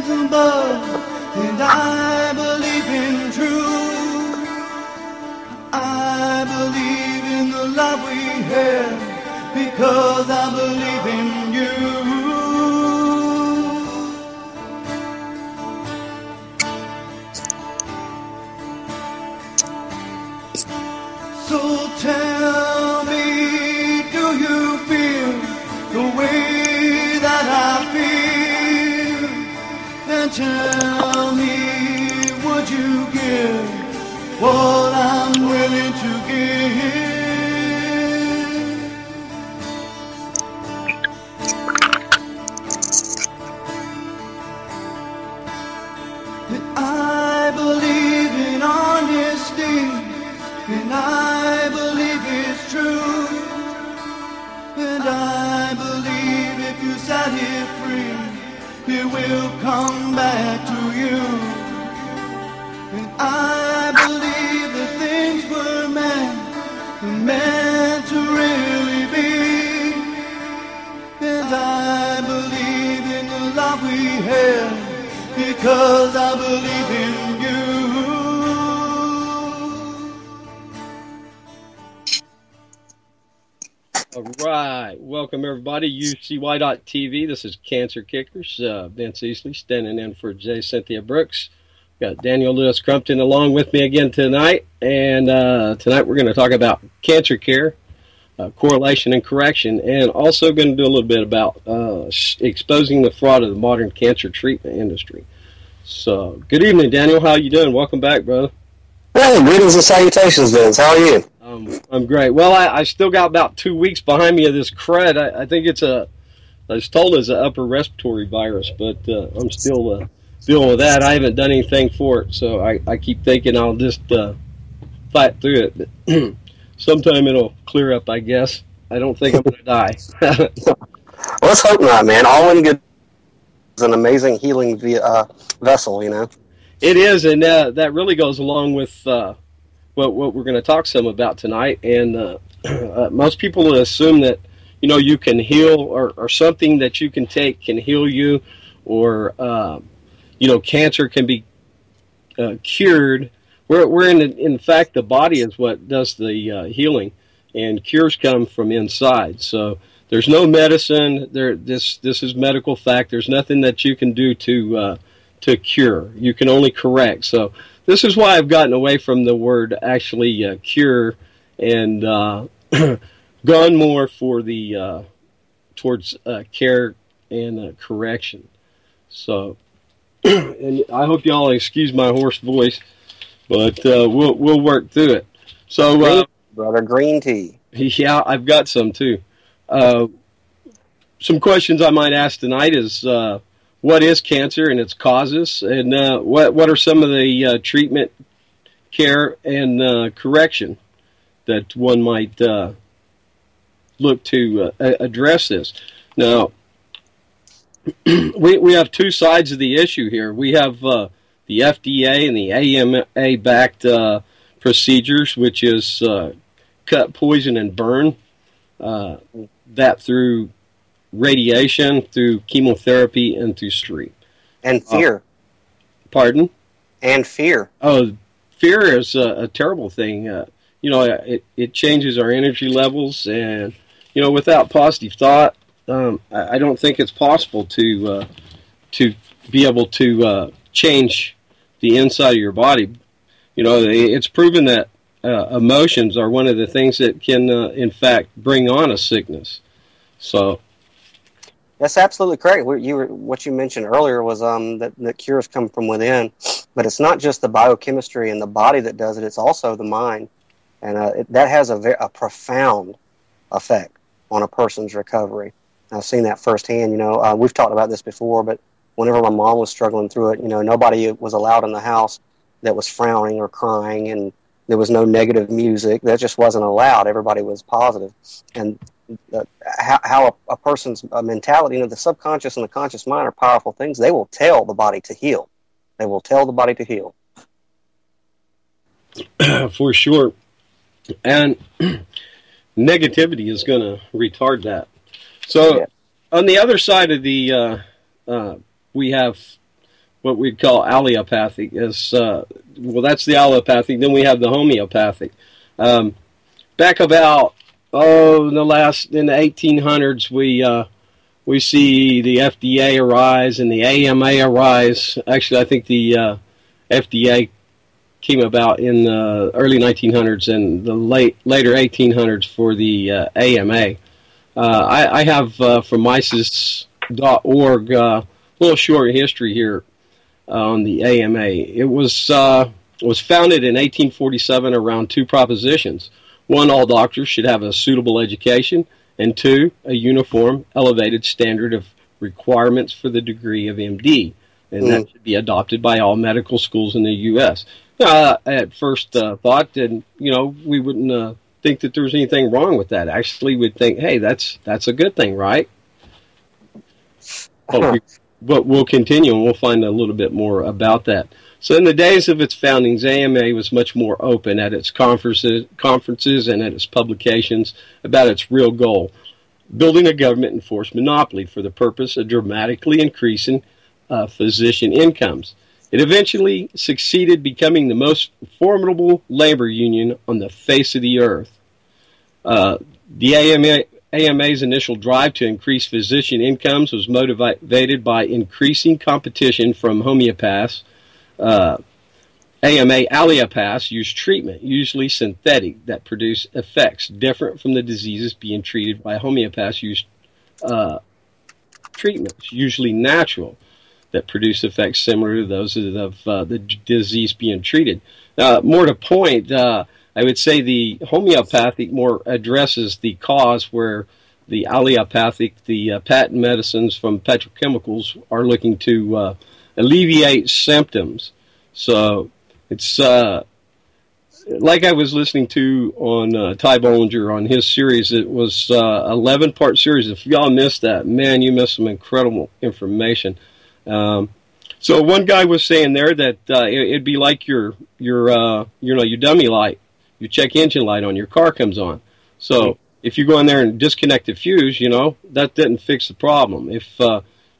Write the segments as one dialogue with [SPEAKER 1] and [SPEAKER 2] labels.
[SPEAKER 1] heavens above, and I believe in truth. I believe in the love we have, because I believe in you. So tell me, do you feel the way that I feel? And tell me, would you give what I'm willing to give? And I believe in honesty, and I believe it's true, and I believe if you set it free, it will come back to you. And I believe that things were meant to really be, and I believe in the love we have, because I believe in you.
[SPEAKER 2] All right. Welcome, everybody. UCY.TV. This is Cancer Kickers. Vince Easley standing in for J. Cynthia Brooks. Got Daniel Louis Crumpton along with me again tonight. And tonight we're going to talk about cancer care, correlation and correction, and also going to do a little bit about exposing the fraud of the modern cancer treatment industry. So, good evening, Daniel. How you doing? Welcome back, brother.
[SPEAKER 3] Hey, greetings and salutations, Vince. How are you?
[SPEAKER 2] I'm great. Well, I still got about 2 weeks behind me of this crud. I think I was told it's an upper respiratory virus, but I'm still dealing with that. I haven't done anything for it, so I keep thinking I'll just fight through it. But sometime it'll clear up, I guess. I don't think I'm going to die.
[SPEAKER 3] Let's hope not, man. All in good is an amazing healing vessel, you know.
[SPEAKER 2] It is, and that really goes along with what we're going to talk some about tonight. And most people assume that, you know, you can heal, or something that you can take can heal you, or you know, cancer can be cured. We're in fact, the body is what does the healing, and cures come from inside. So there's no medicine. This is medical fact. There's nothing that you can do to cure. You can only correct. So this is why I've gotten away from the word actually cure, and gone more for the towards care and correction. So, and I hope y'all excuse my hoarse voice, but we'll work through it. So,
[SPEAKER 3] brother, green tea.
[SPEAKER 2] Yeah, I've got some too. Some questions I might ask tonight is, what is cancer and its causes, and what are some of the treatment, care, and correction that one might look to address this. Now, we have two sides of the issue here. We have the FDA and the AMA-backed procedures, which is cut, poison, and burn, that through radiation, through chemotherapy, and through street.
[SPEAKER 3] And fear.
[SPEAKER 2] Pardon?
[SPEAKER 3] And fear.
[SPEAKER 2] Oh, fear is a terrible thing. You know, it changes our energy levels, and, you know, without positive thought, I don't think it's possible to be able to change the inside of your body. You know, it's proven that emotions are one of the things that can, in fact, bring on a sickness. So,
[SPEAKER 3] that's absolutely correct. What you mentioned earlier was that cures come from within, but it's not just the biochemistry and the body that does it; it's also the mind, and that has a profound effect on a person's recovery. I've seen that firsthand. You know, we've talked about this before, but whenever my mom was struggling through it, you know, nobody was allowed in the house that was frowning or crying, and there was no negative music. That just wasn't allowed. Everybody was positive, and how a person's mentality, you know, the subconscious and the conscious mind are powerful things. They will tell the body to heal. They will tell the body to heal.
[SPEAKER 2] For sure. And negativity is going to retard that. So, yeah. On the other side of the, we have what we'd call allopathic. Well, that's the allopathic. Then we have the homeopathic. Back about in the 1800s, we see the FDA arise and the AMA arise. Actually, I think the FDA came about in the early 1900s and the later 1800s for the AMA. I have from Mises.org a little short history here on the AMA. It was founded in 1847 around two propositions. One, all doctors should have a suitable education, and two, a uniform, elevated standard of requirements for the degree of MD, and that should be adopted by all medical schools in the U.S. At first thought, and we wouldn't think that there was anything wrong with that. Actually, we'd think, hey, that's a good thing, right? But we'll continue, and we'll find a little bit more about that. So in the days of its foundings, AMA was much more open at its conferences and at its publications about its real goal, building a government-enforced monopoly for the purpose of dramatically increasing physician incomes. It eventually succeeded becoming the most formidable labor union on the face of the earth. The AMA's initial drive to increase physician incomes was motivated by increasing competition from homeopaths. AMA allopaths use treatment, usually synthetic, that produce effects different from the diseases being treated by homeopaths use treatments, usually natural, that produce effects similar to those of the disease being treated. More to point, I would say the homeopathic more addresses the cause, where the allopathic, the patent medicines from petrochemicals, are looking to alleviate symptoms. So it's like I was listening to on Ty Bollinger on his series. It was 11-part series. If y'all missed that, man, you missed some incredible information. So one guy was saying there that it'd be like your dummy light, your check engine light on your car comes on. So if you go in there and disconnect the fuse, that didn't fix the problem. If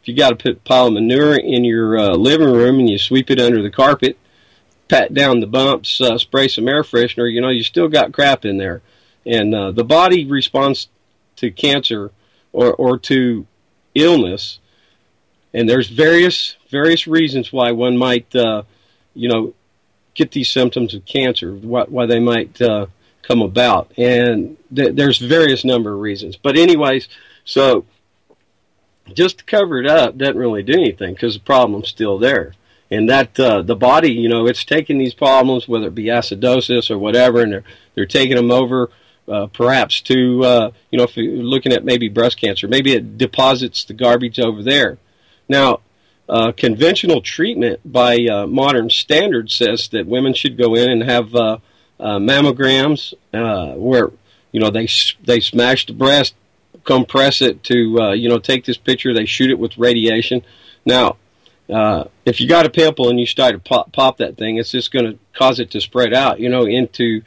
[SPEAKER 2] you got a pile of manure in your living room and you sweep it under the carpet, pat down the bumps, spray some air freshener, you still got crap in there. And the body responds to cancer or to illness. And there's various reasons why one might, get these symptoms of cancer, why they might come about. And there's various number of reasons. But anyways, so just to cover it up doesn't really do anything, because the problem's still there. And that the body, it's taking these problems, whether it be acidosis or whatever, and they're taking them over perhaps to, if you're looking at maybe breast cancer, maybe it deposits the garbage over there. Now, conventional treatment by modern standards says that women should go in and have mammograms where, they smash the breast, compress it to, take this picture, they shoot it with radiation. Now, if you got a pimple and you start to pop that thing, it's just going to cause it to spread out, into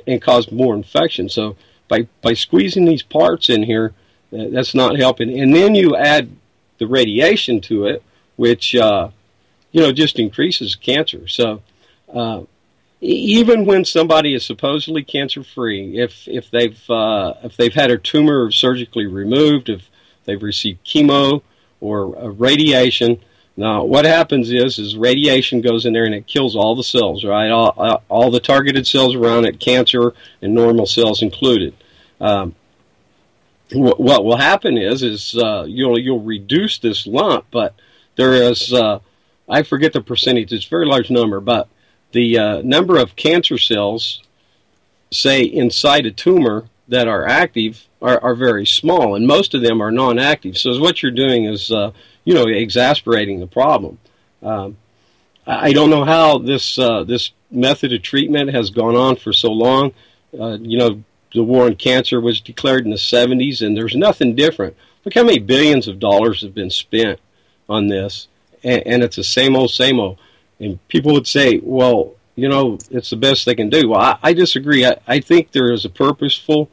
[SPEAKER 2] and cause more infection. So by squeezing these parts in here, that's not helping. And then you add the radiation to it, which just increases cancer. So even when somebody is supposedly cancer-free, if they've had a tumor surgically removed, if they've received chemo or radiation, now what happens is radiation goes in there and it kills all the cells, right? All the targeted cells around it, cancer and normal cells included. What will happen is you'll reduce this lump, but there is I forget the percentage. It's a very large number, but the number of cancer cells, say inside a tumor, that are active are very small, and most of them are non-active. So what you're doing is exasperating the problem. I don't know how this method of treatment has gone on for so long. The war on cancer was declared in the 70s, and there's nothing different. Look how many billions of dollars have been spent on this, and it's the same old, same old. And people would say, well, it's the best they can do. Well, I disagree. I think there is a purposeful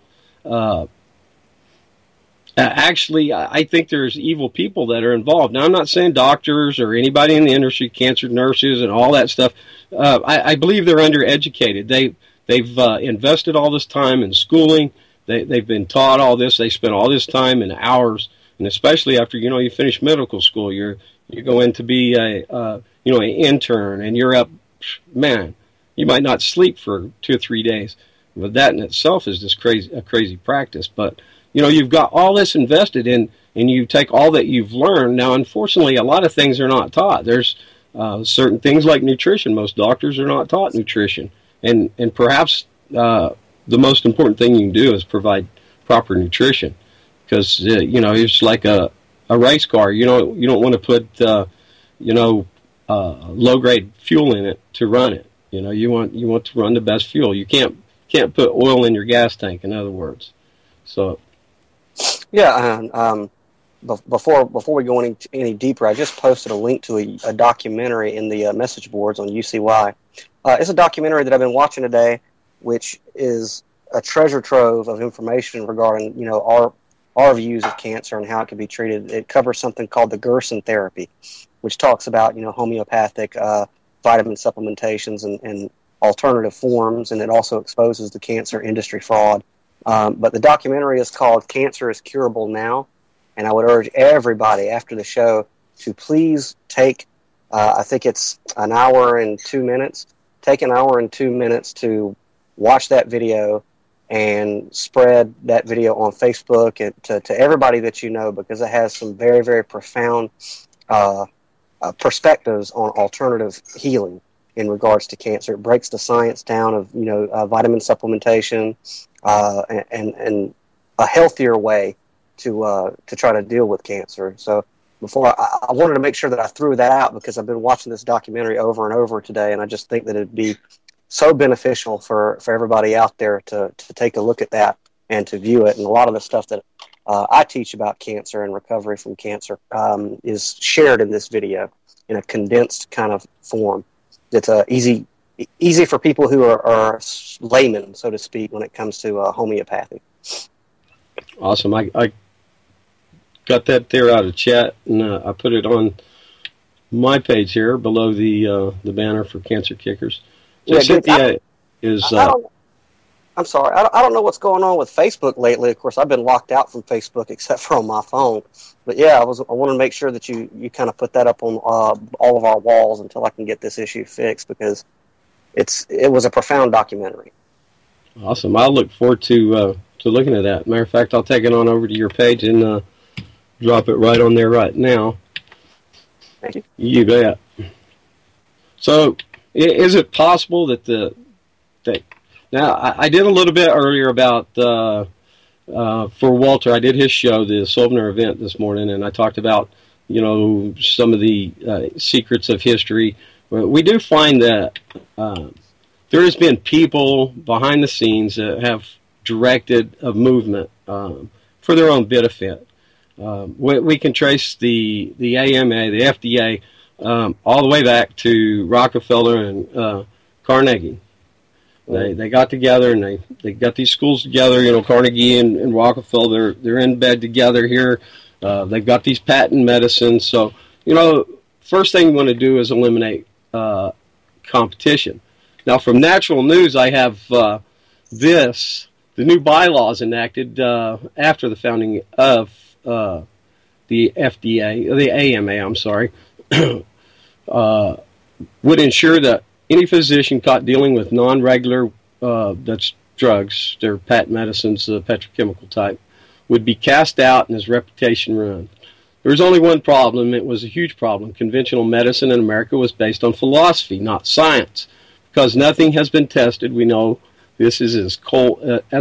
[SPEAKER 2] Actually, I think there's evil people that are involved. Now, I'm not saying doctors or anybody in the industry, cancer nurses and all that stuff. I believe they're undereducated. They've invested all this time in schooling. They've been taught all this. They spend all this time and hours, and especially after you finish medical school, you go in to be an intern, and you're up, man. You might not sleep for 2 or 3 days, but that in itself is just a crazy practice. But you've got all this invested in, and you take all that you've learned. Now, unfortunately, a lot of things are not taught. There's certain things like nutrition. Most doctors are not taught nutrition, and perhaps the most important thing you can do is provide proper nutrition, because it's like a race car. You don't want to put low grade fuel in it to run it. You want to run the best fuel. You can't put oil in your gas tank. In other words, so.
[SPEAKER 3] Yeah, and before we go any deeper, I just posted a link to a documentary in the message boards on UCY. It's a documentary that I've been watching today, which is a treasure trove of information regarding our views of cancer and how it can be treated. It covers something called the Gerson therapy, which talks about homeopathic vitamin supplementations and alternative forms, and it also exposes the cancer industry fraud. But the documentary is called Cancer is Curable Now, and I would urge everybody after the show to please take, I think it's an hour and 2 minutes, take an hour and 2 minutes to watch that video and spread that video on Facebook and to everybody that you know, because it has some very, very profound perspectives on alternative healing in regards to cancer. It breaks the science down of vitamin supplementation and a healthier way to try to deal with cancer. So before I wanted to make sure that I threw that out, because I've been watching this documentary over and over today, and I just think that it'd be so beneficial for everybody out there to take a look at that and to view it. And a lot of the stuff that I teach about cancer and recovery from cancer is shared in this video in a condensed kind of form. It's easy for people who are laymen, so to speak, when it comes to homeopathy.
[SPEAKER 2] Awesome. I got that there out of chat, and I put it on my page here below the banner for Cancer Kickers. So Cynthia is...
[SPEAKER 3] I'm sorry. I don't know what's going on with Facebook lately. Of course, I've been locked out from Facebook except for on my phone. But yeah, I want to make sure that you kind of put that up on all of our walls until I can get this issue fixed, because it was a profound documentary.
[SPEAKER 2] Awesome. I'll look forward to looking at that. Matter of fact, I'll take it on over to your page and drop it right on there right now.
[SPEAKER 3] Thank you.
[SPEAKER 2] You bet. So, is it possible that now, I did a little bit earlier about, for Walter, I did his show, the Sobner event this morning, and I talked about, some of the secrets of history. We do find that there has been people behind the scenes that have directed a movement for their own benefit. We can trace the AMA, the FDA, all the way back to Rockefeller and Carnegie. They got together and they got these schools together. Carnegie and Rockefeller, they're in bed together here. They've got these patent medicines. So, first thing we want to do is eliminate competition. Now, from Natural News, I have the new bylaws enacted after the founding of the FDA, the AMA, I'm sorry, would ensure that any physician caught dealing with non-regular, that's drugs, they're patent medicines, petrochemical type, would be cast out and his reputation ruined. There was only one problem. It was a huge problem. Conventional medicine in America was based on philosophy, not science. Because nothing has been tested, we know this is as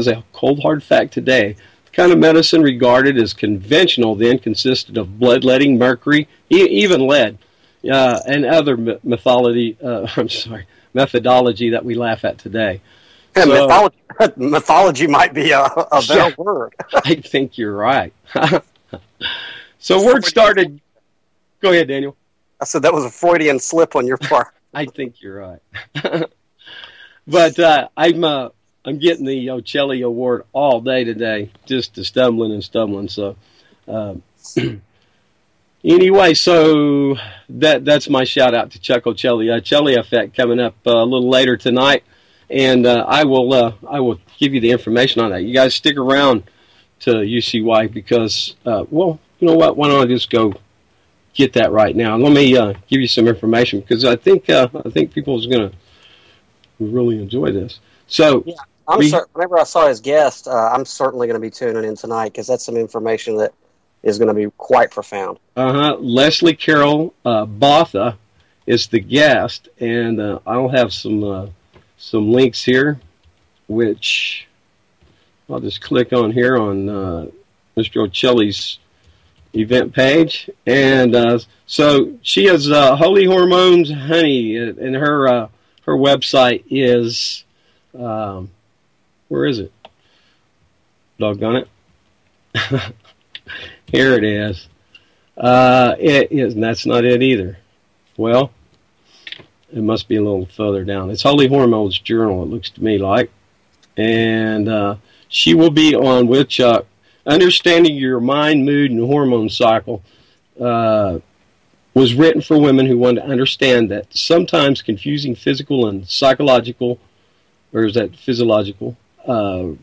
[SPEAKER 2] a cold hard fact today. The kind of medicine regarded as conventional then consisted of bloodletting, mercury, even lead, and other methodology that we laugh at today.
[SPEAKER 3] Yeah, so, mythology might be a better word.
[SPEAKER 2] I think you're right. So word started. Go ahead, Daniel.
[SPEAKER 3] I said that was a Freudian slip on your part.
[SPEAKER 2] I think you're right. But I'm I'm getting the Ocelli Award all day today, just to stumbling and stumbling. So, anyway, so that's my shout out to Chuck Ocelli. Ocelli Effect coming up a little later tonight, and I will give you the information on that. You guys stick around to UCY because, well, you know what? Why don't I just go get that right now? Let me give you some information because I think people is going to really enjoy this. So,
[SPEAKER 3] yeah, whenever I saw his guest, I'm certainly going to be tuning in tonight because that's some information that is going to be quite profound.
[SPEAKER 2] Leslie Carol Botha is the guest, and I'll have some links here, which I'll just click on here on Mr. Ocelli's event page, and so she has Holy Hormones Honey, and her website is where is it? Doggone it! Here it is. It is, and that's not it either. Well, it must be a little further down. It's Holy Hormones Journal. It looks to me like, and she will be on with Chuck. Understanding Your Mind, Mood, and Hormone Cycle was written for women who want to understand that sometimes confusing physical and psychological, or is that physiological,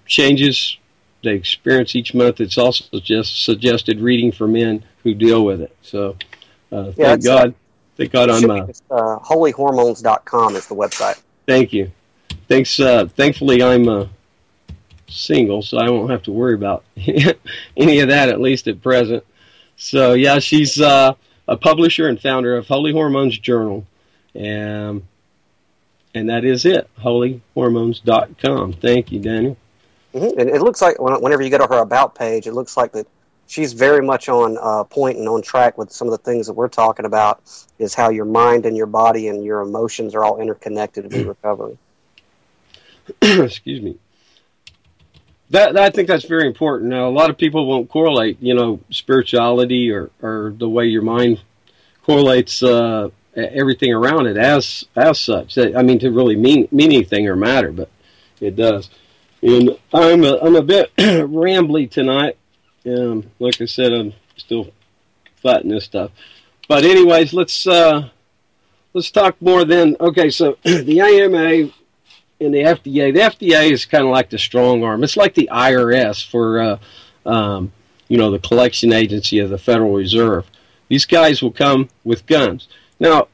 [SPEAKER 2] changes they experience each month. It's also just suggested reading for men who deal with it. So thank God I'm...
[SPEAKER 3] holyhormones.com is the website.
[SPEAKER 2] Thank you. Thanks. Thankfully, I'm... single, so I won't have to worry about any of that, at least at present. So yeah, she's a publisher and founder of Holy Hormones Journal, and that is it, holyhormones.com. Thank you, Daniel.
[SPEAKER 3] Mm-hmm. And it looks like whenever you go to her about page, it looks like that she's very much on point and on track with some of the things that we're talking about, is how your mind and your body and your emotions are all interconnected to be recovering.
[SPEAKER 2] Excuse me. I think that's very important. Now, a lot of people won't correlate, spirituality or the way your mind correlates everything around it as such. I mean, to really mean anything or matter, but it does. And I'm a bit rambly tonight. Like I said, I'm still fighting this stuff. But anyways, let's talk more then. Okay, so the AMA and the FDA. The FDA is kind of like the strong arm. It's like the IRS for, the collection agency of the Federal Reserve. These guys will come with guns. Now,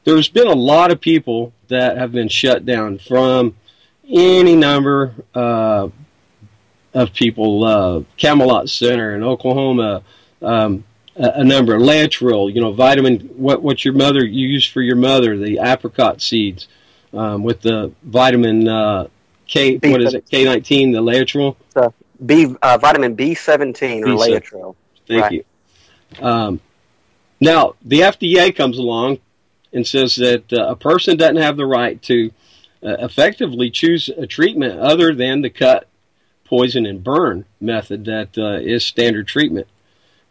[SPEAKER 2] there's been a lot of people that have been shut down from any number of people. Camelot Center in Oklahoma, a number of Laetrile, vitamin, what your mother used for your mother, the apricot seeds. With the vitamin K, what is it? K19, the Laetrile?
[SPEAKER 3] Vitamin B17 or Laetrile.
[SPEAKER 2] Thank you. Now, the FDA comes along and says that a person doesn't have the right to effectively choose a treatment other than the cut, poison, and burn method that is standard treatment,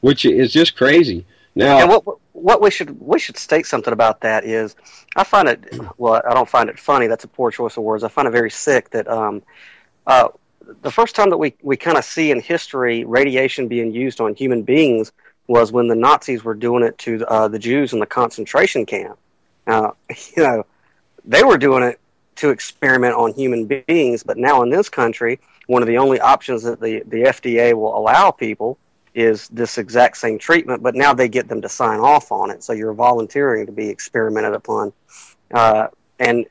[SPEAKER 2] which is just crazy. Now,
[SPEAKER 3] and what we should state something about that is, I find it, well, I don't find it funny, that's a poor choice of words, I find it very sick that the first time that we kind of see in history radiation being used on human beings was when the Nazis were doing it to the Jews in the concentration camp. Now, they were doing it to experiment on human beings, but now in this country, one of the only options that the FDA will allow people is this exact same treatment, but now they get them to sign off on it. So you're volunteering to be experimented upon. And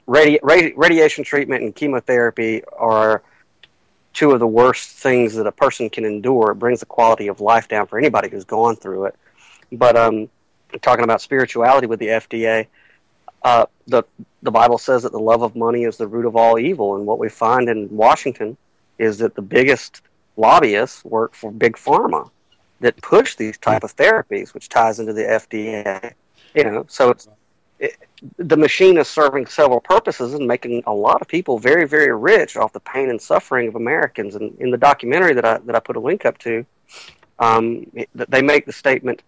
[SPEAKER 3] radiation treatment and chemotherapy are two of the worst things that a person can endure. It brings the quality of life down for anybody who's gone through it. But talking about spirituality with the FDA, the Bible says that the love of money is the root of all evil. And what we find in Washington is that the biggest lobbyists work for big pharma that push these type of therapies, which ties into the FDA. So the machine is serving several purposes and making a lot of people very, very rich off the pain and suffering of Americans. And in the documentary that I put a link up to, they make the statement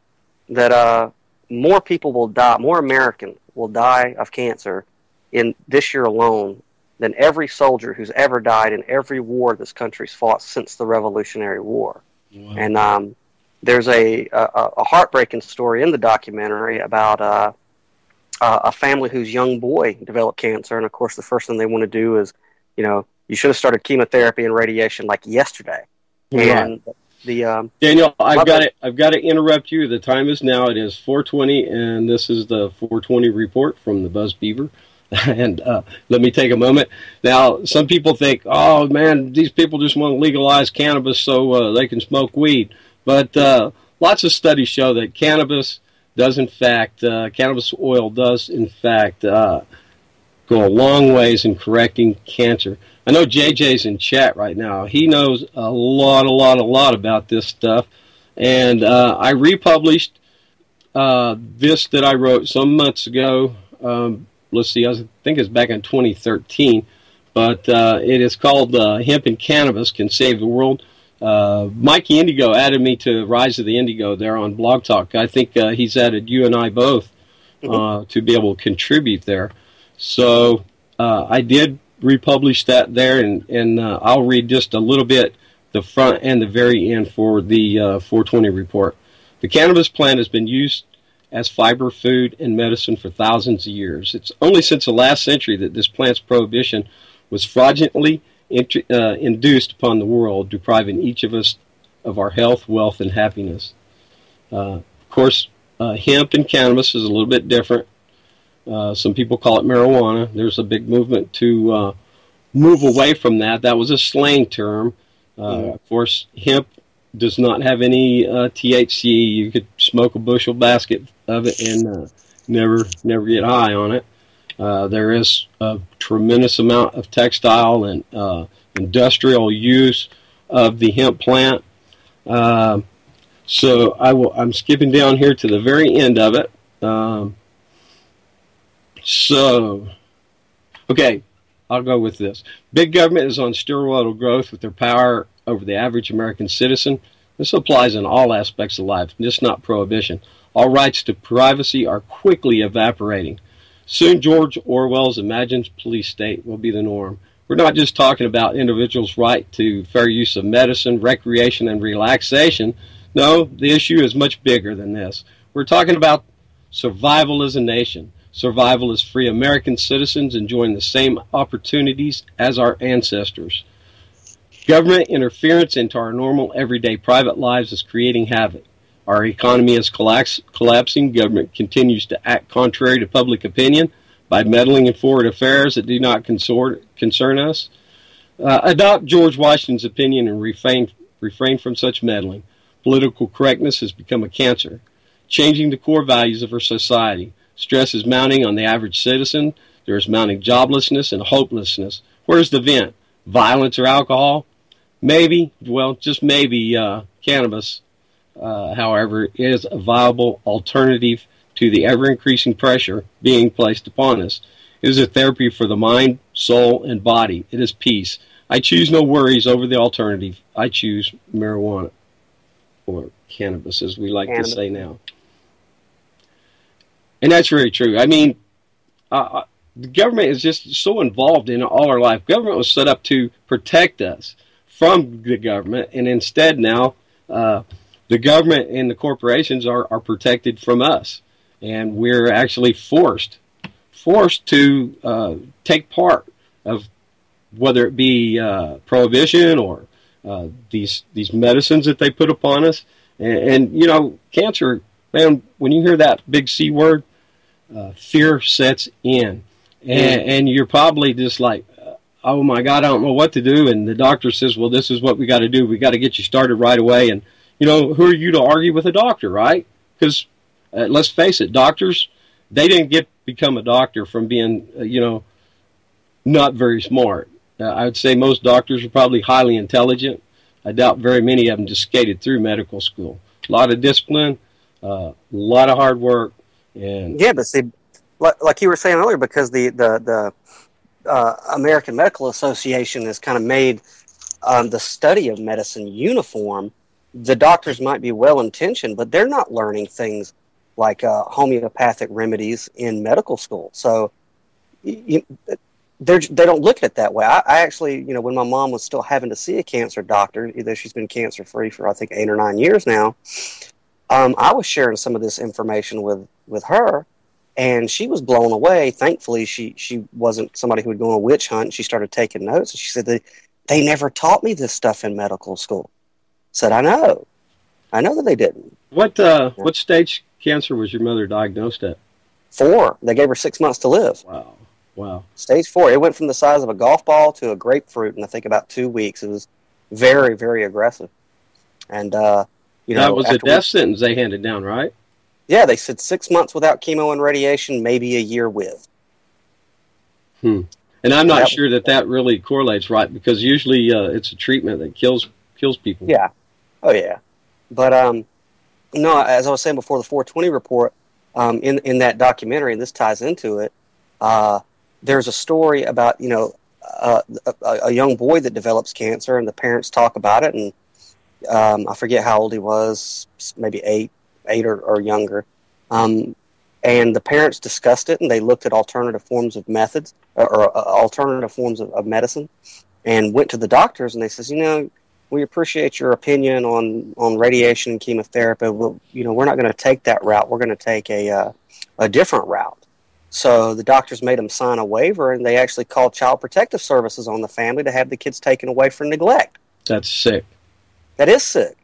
[SPEAKER 3] that more people will die, more Americans will die of cancer in this year alone than every soldier who's ever died in every war this country's fought since the Revolutionary War. Wow. And there's a heartbreaking story in the documentary about a family whose young boy developed cancer, and of course the first thing they want to do is, you should have started chemotherapy and radiation like yesterday. Right. And
[SPEAKER 2] Daniel, I've got to interrupt you. The time is now. It is 4:20, and this is the 420 report from the Buzz Beaver. And let me take a moment. Now, some people think, oh, man, these people just want to legalize cannabis so they can smoke weed. But lots of studies show that cannabis oil does, in fact, go a long ways in correcting cancer. I know JJ's in chat right now. He knows a lot about this stuff. And I republished this that I wrote some months ago. Let's see, I think it's back in 2013. But it is called Hemp and Cannabis Can Save the World. Mikey Indigo added me to Rise of the Indigo there on Blog Talk. I think he's added you and I both to be able to contribute there. So I did republish that there, and I'll read just a little bit, the front and the very end for the 420 report. The cannabis plant has been used as fiber, food, and medicine for thousands of years. It's only since the last century that this plant's prohibition was fraudulently induced upon the world, depriving each of us of our health, wealth, and happiness. Of course, hemp and cannabis is a little bit different. Some people call it marijuana. There's a big movement to move away from that. That was a slang term. Of course, hemp does not have any THC. You could smoke a bushel basket of it and never get high on it. There is a tremendous amount of textile and industrial use of the hemp plant. So I'm skipping down here to the very end of it. Okay, I'll go with this. Big government is on steroidal growth with their power over the average American citizen. This applies in all aspects of life, just not prohibition. All rights to privacy are quickly evaporating. Soon George Orwell's imagined police state will be the norm. We're not just talking about individuals' right to fair use of medicine, recreation, and relaxation. No, the issue is much bigger than this. We're talking about survival as a nation. Survival as free American citizens enjoying the same opportunities as our ancestors. Government interference into our normal, everyday private lives is creating havoc. Our economy is collapsing. Government continues to act contrary to public opinion by meddling in foreign affairs that do not concern us. Adopt George Washington's opinion and refrain from such meddling. Political correctness has become a cancer, changing the core values of our society. Stress is mounting on the average citizen. There is mounting joblessness and hopelessness. Where's the vent? Violence or alcohol? Maybe, well, just maybe cannabis, however, is a viable alternative to the ever-increasing pressure being placed upon us. It is a therapy for the mind, soul, and body. It is peace. I choose no worries over the alternative. I choose marijuana, or cannabis, as we like to say now. And that's very true. I mean, the government is just so involved in all our life. Government was set up to protect us from the government, and instead now the government and the corporations are protected from us, and we're actually forced to take part of, whether it be prohibition or these medicines that they put upon us. And you know, cancer, man, when you hear that big C word, fear sets in, and you're probably just like, oh my God, I don't know what to do. And the doctor says, well, this is what we got to do. We got to get you started right away. And, you know, who are you to argue with a doctor, right? Because let's face it, doctors, they didn't become a doctor from being, not very smart. I would say most doctors are probably highly intelligent. I doubt very many of them just skated through medical school. A lot of discipline, a lot of hard work. And
[SPEAKER 3] yeah, but see, like you were saying earlier, because the American Medical Association has kind of made the study of medicine uniform. The doctors might be well-intentioned, but they're not learning things like homeopathic remedies in medical school. So they don't look at it that way. I actually, when my mom was still having to see a cancer doctor, either she's been cancer free for I think 8 or 9 years now, I was sharing some of this information with her, and she was blown away. Thankfully, she wasn't somebody who would go on a witch hunt. She started taking notes, and she said they never taught me this stuff in medical school. I said, I know that they didn't.
[SPEAKER 2] What stage cancer was your mother diagnosed at?
[SPEAKER 3] 4. They gave her 6 months to live.
[SPEAKER 2] Wow.
[SPEAKER 3] Stage 4. It went from the size of a golf ball to a grapefruit in I think about 2 weeks. It was very, very aggressive. And that
[SPEAKER 2] was a death sentence they handed down, right?
[SPEAKER 3] Yeah, they said 6 months without chemo and radiation, maybe a year with.
[SPEAKER 2] And I'm not sure that really correlates, right? Because usually it's a treatment that kills people.
[SPEAKER 3] Yeah. Oh yeah. But no, as I was saying before, the 420 report, in that documentary, and this ties into it, there's a story about, a young boy that develops cancer, and the parents talk about it, and I forget how old he was, maybe eight or younger. And the parents discussed it, and they looked at alternative forms of methods, or alternative forms of medicine, and went to the doctors, and they says, we appreciate your opinion on radiation and chemotherapy. We're not going to take that route. We're going to take a different route. So the doctors made them sign a waiver, and they actually called Child Protective Services on the family to have the kids taken away for neglect.
[SPEAKER 2] That's sick.
[SPEAKER 3] That is sick.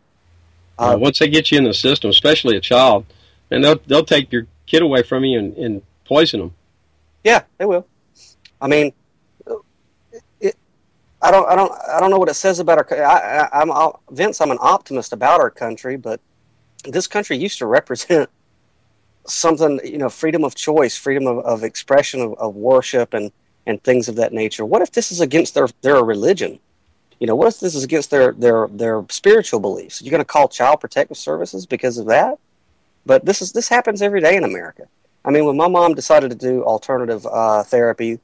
[SPEAKER 2] Once they get you in the system, especially a child, and they'll take your kid away from you and poison them.
[SPEAKER 3] Yeah, they will. I mean, I don't know what it says about our. Vince, I'm an optimist about our country, but this country used to represent something, freedom of choice, freedom of expression, of worship, and things of that nature. What if this is against their religion? What if this is against their spiritual beliefs? You're going to call Child Protective Services because of that? But this happens every day in America. I mean, when my mom decided to do alternative therapy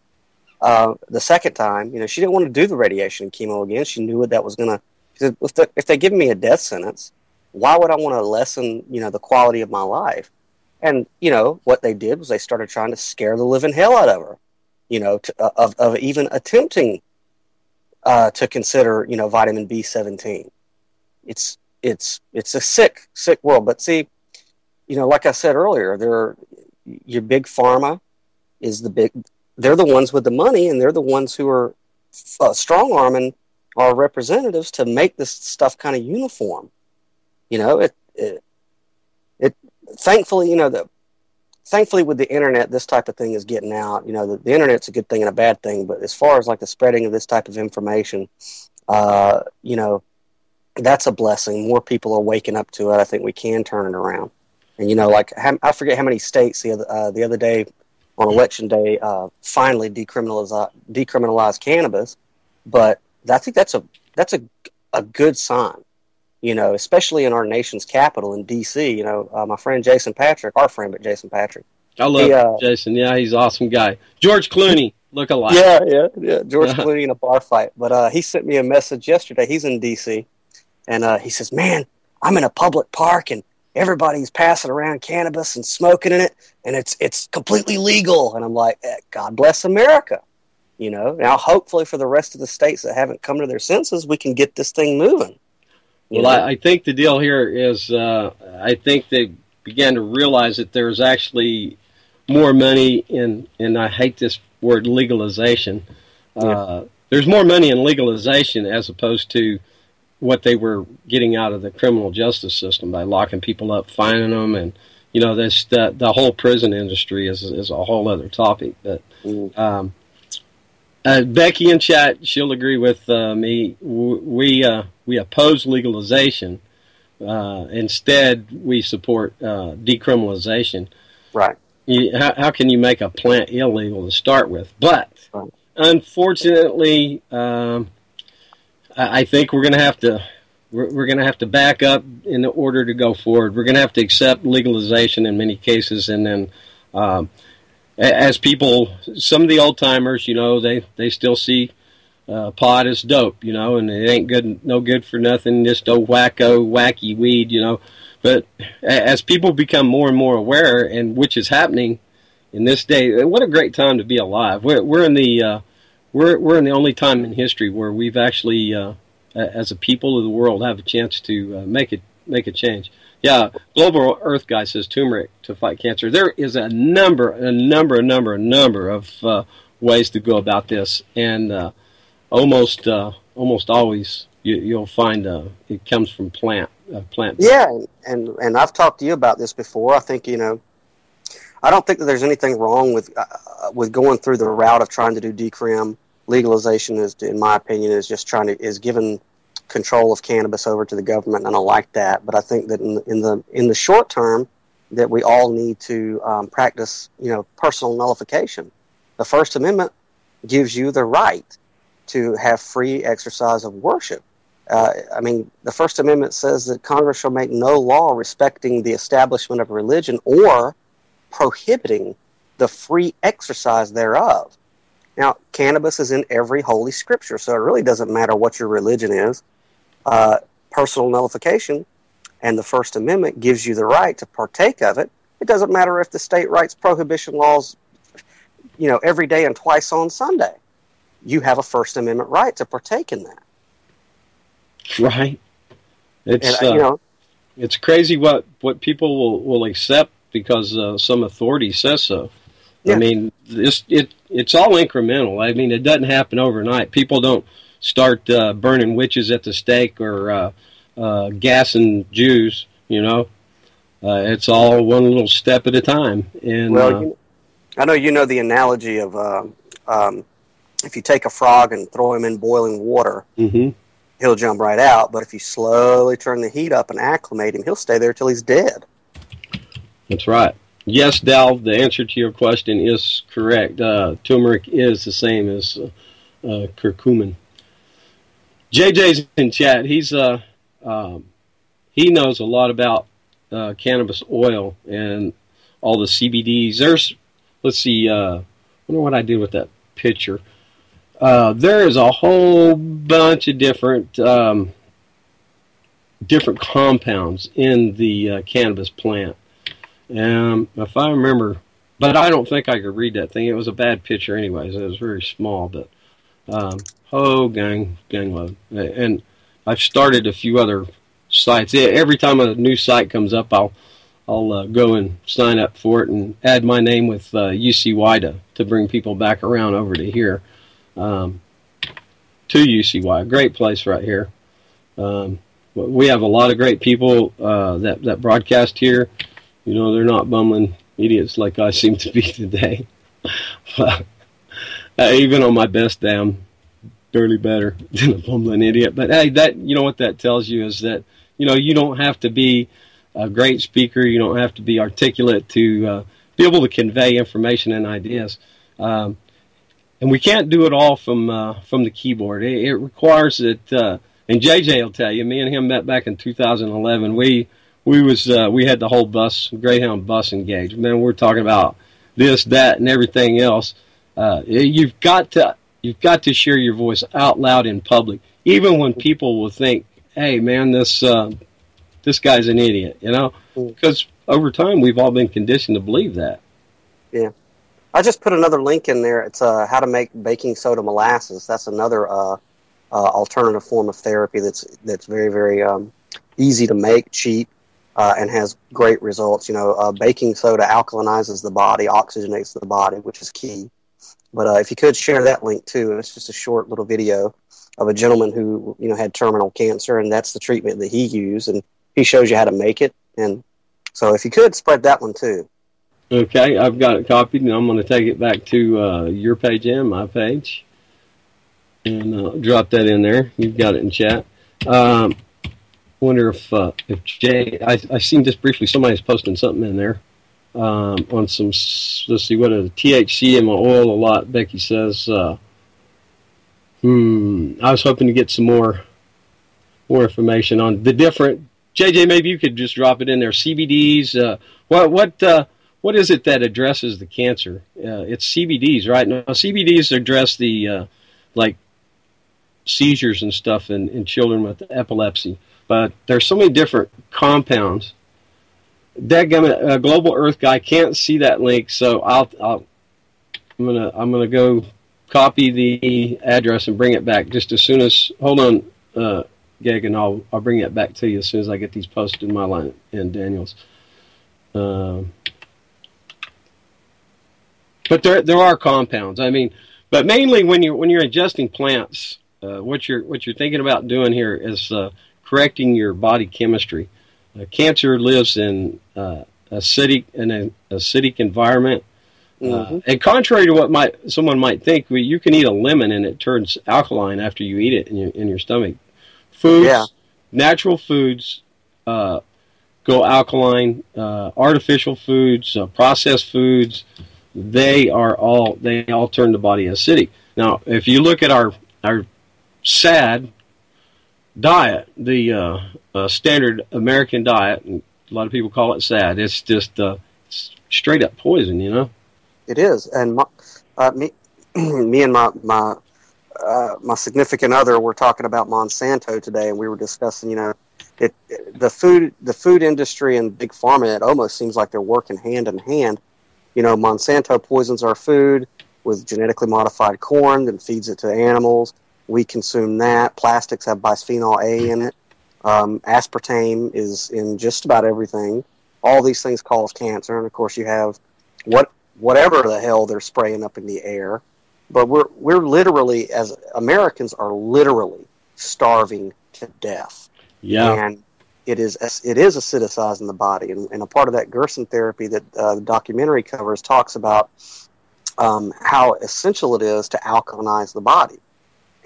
[SPEAKER 3] the second time, she didn't want to do the radiation and chemo again. She knew what that was going to. She said, if they give me a death sentence, why would I want to lessen, the quality of my life? And what they did was they started trying to scare the living hell out of her, of even attempting to consider, vitamin B17. It's a sick world. But see, like I said earlier, your big pharma is they're the ones with the money, and they're the ones who are strong-arming our representatives to make this stuff kind of uniform. Thankfully, thankfully with the internet, this type of thing is getting out. The internet's a good thing and a bad thing, but as far as like the spreading of this type of information, that's a blessing. More people are waking up to it. I think we can turn it around. And I forget how many states the other day on election day finally decriminalized cannabis, but I think that's a good sign. Especially in our nation's capital in D.C. My friend Jason Patrick, our friend, but Jason Patrick.
[SPEAKER 2] I love Jason. Yeah, he's an awesome guy. George Clooney, look alike.
[SPEAKER 3] Yeah. George Clooney in a bar fight. But he sent me a message yesterday. He's in D.C. And he says, man, I'm in a public park and everybody's passing around cannabis and smoking in it, and it's completely legal. And I'm like, God bless America. Now hopefully for the rest of the states that haven't come to their senses, we can get this thing moving.
[SPEAKER 2] Well, I think the deal here is I think they began to realize that there's actually more money in, and I hate this word, legalization. There's more money in legalization as opposed to what they were getting out of the criminal justice system by locking people up, fining them, and the whole prison industry is a whole other topic. But Becky in chat, she'll agree with me. We oppose legalization. Instead, we support decriminalization.
[SPEAKER 3] Right.
[SPEAKER 2] How can you make a plant illegal to start with? But unfortunately, I think we're going to have to back up in order to go forward. We're going to have to accept legalization in many cases, and then as people, some of the old timers, they still see pot as dope, and it ain't no good for nothing, just old wacky weed, But as people become more and more aware, and which is happening in this day, what a great time to be alive. We're in the we're in the only time in history where we've actually, as a people of the world, have a chance to make a change. Yeah, Global Earth Guy says turmeric to fight cancer. There is a number of ways to go about this, and almost always you'll find it comes from plant.
[SPEAKER 3] Yeah, and I've talked to you about this before. I think I don't think that there's anything wrong with going through the route of trying to do decrim. Legalization is, in my opinion, is giving control of cannabis over to the government, and I like that. But I think that in the short term, that we all need to practice, personal nullification. The First Amendment gives you the right to have free exercise of worship. The First Amendment says that Congress shall make no law respecting the establishment of religion or prohibiting the free exercise thereof. Now, cannabis is in every holy scripture, so it really doesn't matter what your religion is. Personal nullification and the First Amendment gives you the right to partake of it. It doesn't matter if the state writes prohibition laws, every day and twice on Sunday. You have a First Amendment right to partake in that.
[SPEAKER 2] Right. It's crazy what people will accept because some authority says so. Yeah. I mean, it's all incremental. I mean, it doesn't happen overnight. People don't start burning witches at the stake or gassing Jews. It's all one little step at a time. And
[SPEAKER 3] I know the analogy of if you take a frog and throw him in boiling water,
[SPEAKER 2] mm-hmm.
[SPEAKER 3] he'll jump right out. But if you slowly turn the heat up and acclimate him, he'll stay there till he's dead.
[SPEAKER 2] That's right. Yes, Dal, the answer to your question is correct. Turmeric is the same as curcumin. JJ's in chat. He's he knows a lot about cannabis oil and all the CBDs. Let's see, I wonder what I did with that picture. There is a whole bunch of different compounds in the cannabis plant. If I remember, but I don't think I could read that thing. It was a bad picture anyways. It was very small, but gangload. And I've started a few other sites. Every time a new site comes up, I'll go and sign up for it and add my name with UCY to bring people back around over to here, to UCY. Great place right here. We have a lot of great people that broadcast here. They're not bumbling idiots like I seem to be today. Even on my best day, I'm barely better than a bumbling idiot. But hey, what that tells you is that, you don't have to be a great speaker. You don't have to be articulate to be able to convey information and ideas. And we can't do it all from the keyboard. It requires that, and JJ will tell you, me and him met back in 2011. We had the whole Greyhound bus engaged. Man, we're talking about this, that, and everything else. You've got to share your voice out loud in public, even when people will think, "Hey, man, this guy's an idiot," because over time we've all been conditioned to believe that.
[SPEAKER 3] Yeah, I just put another link in there. It's how to make baking soda molasses. That's another alternative form of therapy that's very, very easy to make, cheap. And has great results. Baking soda alkalinizes the body, oxygenates the body, which is key. But if you could share that link too, it's just a short little video of a gentleman who had terminal cancer, and that's the treatment that he used, and he shows you how to make it. And so if you could spread that one too.
[SPEAKER 2] Okay, I've got it copied, and I'm going to take it back to your page and my page, and drop that in there. You've got it in chat. Wonder if Jay, I seen just briefly somebody's posting something in there on some, let's see, what is it, THC in my oil a lot, Becky says. I was hoping to get some more information on the different, JJ, maybe you could just drop it in there, CBDs, what is it that addresses the cancer? It's CBDs, right? Now, CBDs address the, like, seizures and stuff in children with epilepsy. But there's so many different compounds. Dadgummit, Global Earth Guy can't see that link, so I'm gonna go copy the address and bring it back just as soon as. Hold on, Geg, and I'll bring it back to you as soon as I get these posted in my line and Daniel's. But there are compounds. I mean, but mainly when you're ingesting plants, what you're thinking about doing here is correcting your body chemistry. Cancer lives in an acidic environment. And contrary to what someone might think, you can eat a lemon and it turns alkaline after you eat it in your stomach. Foods, natural foods, go alkaline. Artificial foods, processed foods, they all turn the body acidic. Now, if you look at our SAD diet, the standard American diet, and a lot of people call it SAD. It's just it's straight up poison, you know.
[SPEAKER 3] It is, and me and my significant other were talking about Monsanto today, and we were discussing, you know, the food industry and big pharma. It almost seems like they're working hand in hand. You know, Monsanto poisons our food with genetically modified corn, then feeds it to animals. We consume that. Plastics have bisphenol A in it. Aspartame is in just about everything. All these things cause cancer, and of course you have whatever the hell they're spraying up in the air. But we're literally, as Americans, are literally starving to death.
[SPEAKER 2] Yeah.
[SPEAKER 3] And it is acidicizing the body. And a part of that Gerson therapy that the documentary covers talks about how essential it is to alkalinize the body.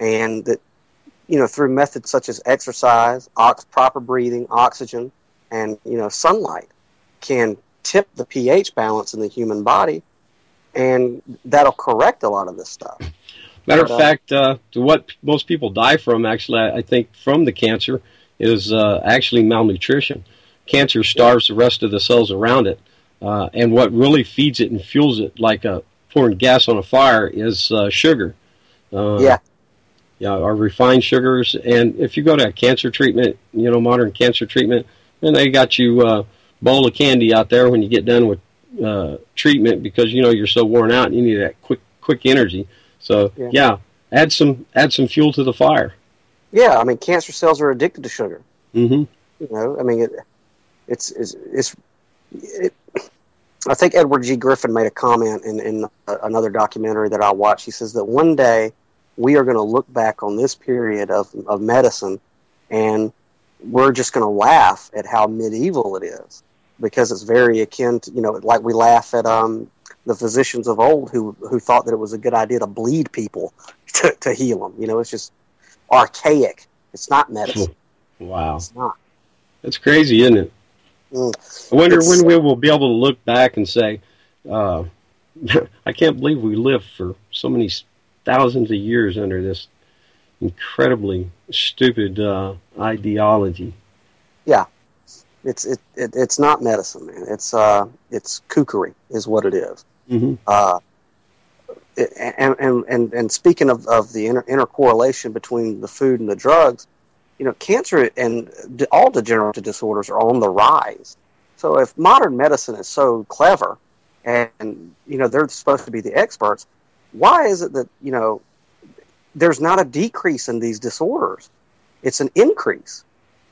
[SPEAKER 3] And that, you know, through methods such as exercise, proper breathing, oxygen, and, you know, sunlight can tip the pH balance in the human body, and that'll correct a lot of this stuff.
[SPEAKER 2] Matter of fact, what most people die from, actually, I think, from the cancer is actually malnutrition. Cancer starves the rest of the cells around it, and what really feeds it and fuels it, like pouring gas on a fire, is sugar. Our refined sugars. And if you go to a cancer treatment, you know, modern cancer treatment, and they got you a bowl of candy out there when you get done with treatment, because, you know, you're so worn out and you need that quick energy. So add some fuel to the fire. Yeah, I mean, cancer cells are addicted to sugar. Mm-hmm. You know, I mean, I think Edward G. Griffin made a comment in another documentary that I watched. He says that one day we are going to look back on this period of medicine, and we're just going to laugh at how medieval it is, because it's very akin to, you know, like we laugh at the physicians of old who thought that it was a good idea to bleed people to heal them. You know, it's just archaic. It's not medicine. Wow. It's not. That's crazy, isn't it? I wonder when we will be able to look back and say, I can't believe we lived for so many thousands of years under this incredibly stupid ideology. Yeah. It's not medicine, man. It's kookery is what it is. Mm-hmm. And speaking of the intercorrelation between the food and the drugs, you know, cancer and all degenerative disorders are on the rise. So if modern medicine is so clever, and, you know, they're supposed to be the experts, why is it that, you know, there's not a decrease in these disorders? It's an increase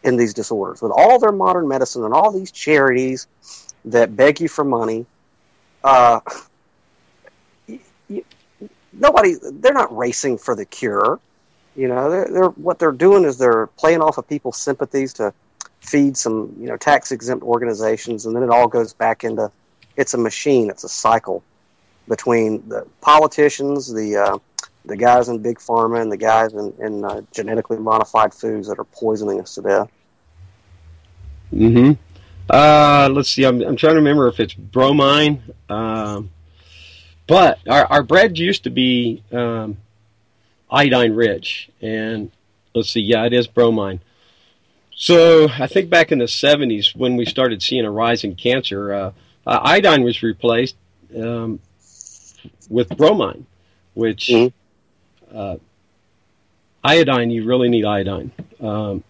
[SPEAKER 2] in these disorders with all their modern medicine and all these charities that beg you for money. They're not racing for the cure. You know, what they're doing is they're playing off of people's sympathies to feed some, you know, tax-exempt organizations, and then it all goes back into, it's a machine, it's a cycle between the politicians, the guys in big pharma, and the guys in genetically modified foods that are poisoning us to death. Mm-hmm. Let's see, I'm trying to remember if it's bromine, but our bread used to be iodine rich, and let's see, yeah, it is bromine. So I think back in the 70s when we started seeing a rise in cancer, iodine was replaced with bromine, which iodine, you really need iodine. You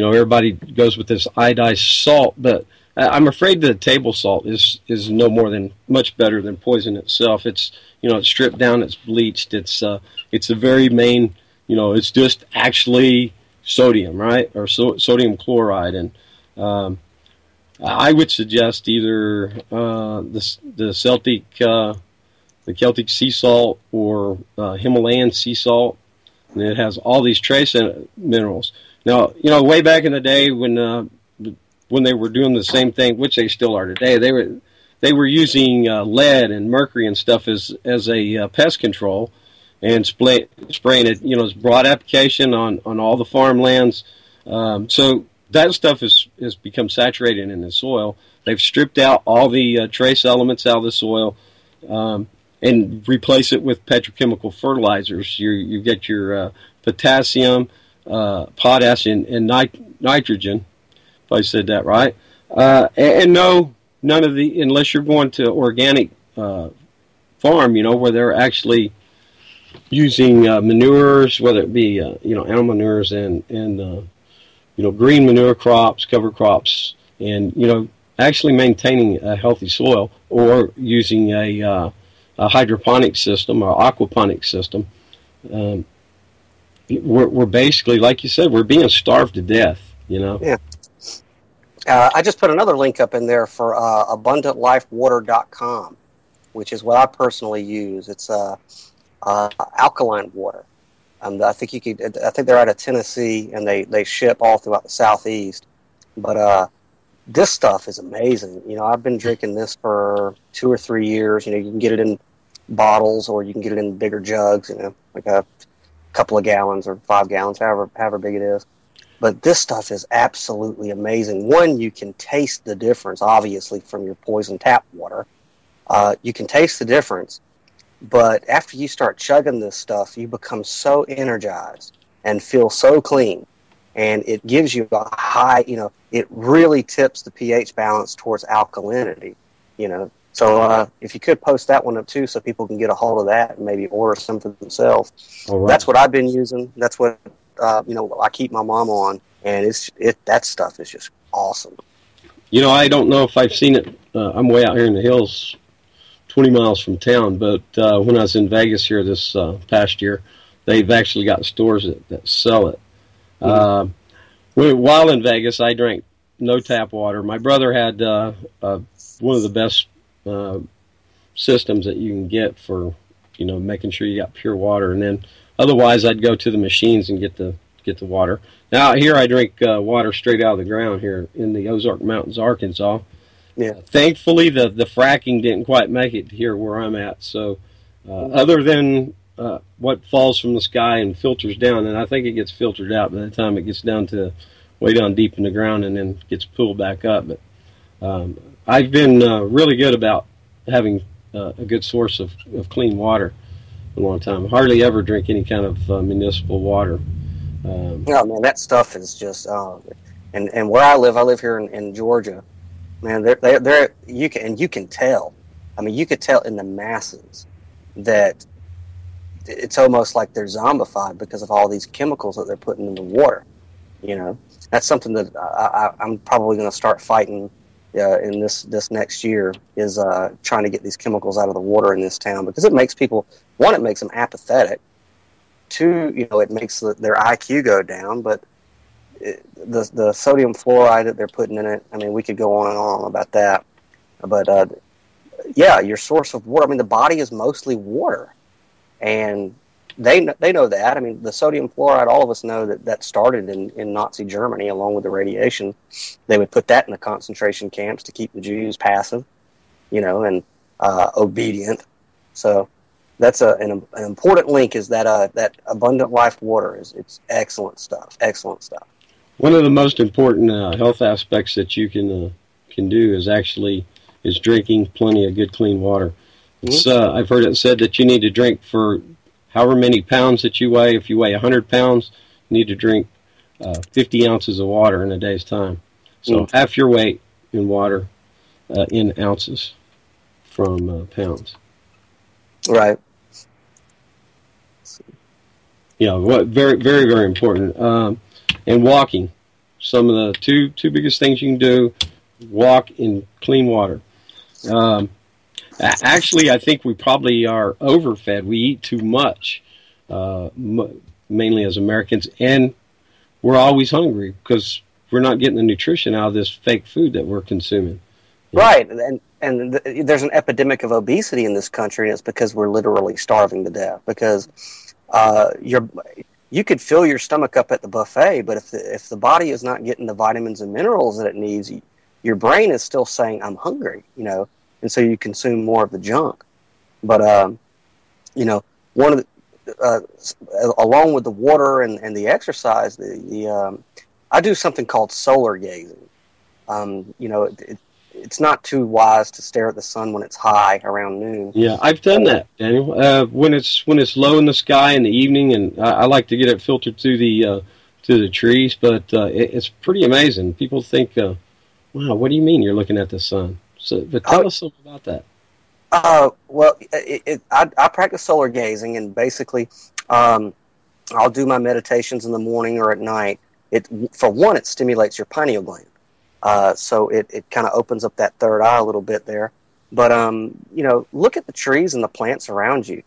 [SPEAKER 2] know, everybody goes with this iodized salt, but I'm afraid the table salt is no more than much better than poison itself. It's it's stripped down, it's bleached, it's a very main, it's just actually sodium, right, or sodium chloride, and I would suggest either the Celtic sea salt or Himalayan sea salt, and it has all these trace minerals. Now, way back in the day when they were doing the same thing, which they still are today, they were using lead and mercury and stuff as a pest control, and spraying it. It's broad application on all the farmlands. So that stuff has become saturated in the soil. They've stripped out all the trace elements out of the soil, and replace it with petrochemical fertilizers. You get your potassium, potash, and nitrogen. If I said that right. And no, none of the, unless you're going to organic farm, where they're actually using manures, whether it be animal manures and green manure crops, cover crops, and actually maintaining a healthy soil, or using a hydroponic system or aquaponic system. We're basically, like you said, we're being starved to death.
[SPEAKER 3] Yeah. I just put another link up in there for abundantlifewater.com, which is what I personally use. It's alkaline water. I think they're out of Tennessee, and they ship all throughout the Southeast. But this stuff is amazing. I've been drinking this for 2 or 3 years. You can get it in bottles, or you can get it in bigger jugs. Like a couple of gallons or 5 gallons, however big it is. But this stuff is absolutely amazing. One, you can taste the difference, obviously, from your poison tap water. You can taste the difference. But after you start chugging this stuff, you become so energized and feel so clean. And it gives you a high, it really tips the pH balance towards alkalinity, So if you could post that one up too, so people can get a hold of that and maybe order some for themselves.
[SPEAKER 2] All right.
[SPEAKER 3] That's what I've been using. That's what I keep my mom on, and that stuff is just awesome.
[SPEAKER 2] I don't know if I've seen it. I'm way out here in the hills, 20 miles from town, but when I was in Vegas here this past year, they've actually got stores that sell it. Mm-hmm. While in Vegas, I drank no tap water. My brother had one of the best systems that you can get for making sure you got pure water, and then otherwise I'd go to the machines and get the water. Now here I drink water straight out of the ground here in the Ozark Mountains, Arkansas.
[SPEAKER 3] Yeah.
[SPEAKER 2] Thankfully the fracking didn't quite make it here where I'm at. So other than what falls from the sky and filters down, and I think it gets filtered out by the time it gets down to way down deep in the ground and then gets pulled back up. But I've been really good about having a good source of clean water a long time. Hardly ever drink any kind of municipal water.
[SPEAKER 3] Oh man, that stuff is just and where I live here in Georgia. Man, you can tell. I mean, you could tell in the masses that it's almost like they're zombified because of all these chemicals that they're putting in the water. That's something that I'm probably going to start fighting in this next year, is trying to get these chemicals out of the water in this town, because it makes people, one, it makes them apathetic. Two, it makes their IQ go down. But the sodium fluoride that they're putting in it, I mean, we could go on and on about that. But your source of water. I mean, the body is mostly water, and they know that. I mean, the sodium fluoride, all of us know that started in Nazi Germany, along with the radiation. They would put that in the concentration camps to keep the Jews passive, and obedient. So that's an important link, is that Abundant Life water it's excellent stuff. Excellent stuff.
[SPEAKER 2] One of the most important health aspects that you can do is drinking plenty of good, clean water. Mm-hmm. I've heard it said that you need to drink for however many pounds that you weigh. If you weigh 100 pounds, you need to drink 50 ounces of water in a day's time. So half your weight in water in ounces from pounds.
[SPEAKER 3] Right.
[SPEAKER 2] Very, very, very important. And walking. Some of the two biggest things you can do: walk in clean water. Actually, I think we probably are overfed. We eat too much, mainly as Americans, and we're always hungry because we're not getting the nutrition out of this fake food that we're consuming.
[SPEAKER 3] Right, and there's an epidemic of obesity in this country, and it's because we're literally starving to death. Because you could fill your stomach up at the buffet, but if the body is not getting the vitamins and minerals that it needs, your brain is still saying, "I'm hungry," and so you consume more of the junk. But one of the along with the water and the exercise, I do something called solar gazing. It's not too wise to stare at the sun when it's high around noon.
[SPEAKER 2] Yeah, I've done that, Daniel. When it's low in the sky in the evening, and I like to get it filtered through the trees. But it's pretty amazing. People think, "Wow, what do you mean you're looking at the sun?" But tell us something about that.
[SPEAKER 3] Well, I practice solar gazing, and basically, I'll do my meditations in the morning or at night. For one, it stimulates your pineal gland. So it kind of opens up that third eye a little bit there. But, look at the trees and the plants around you.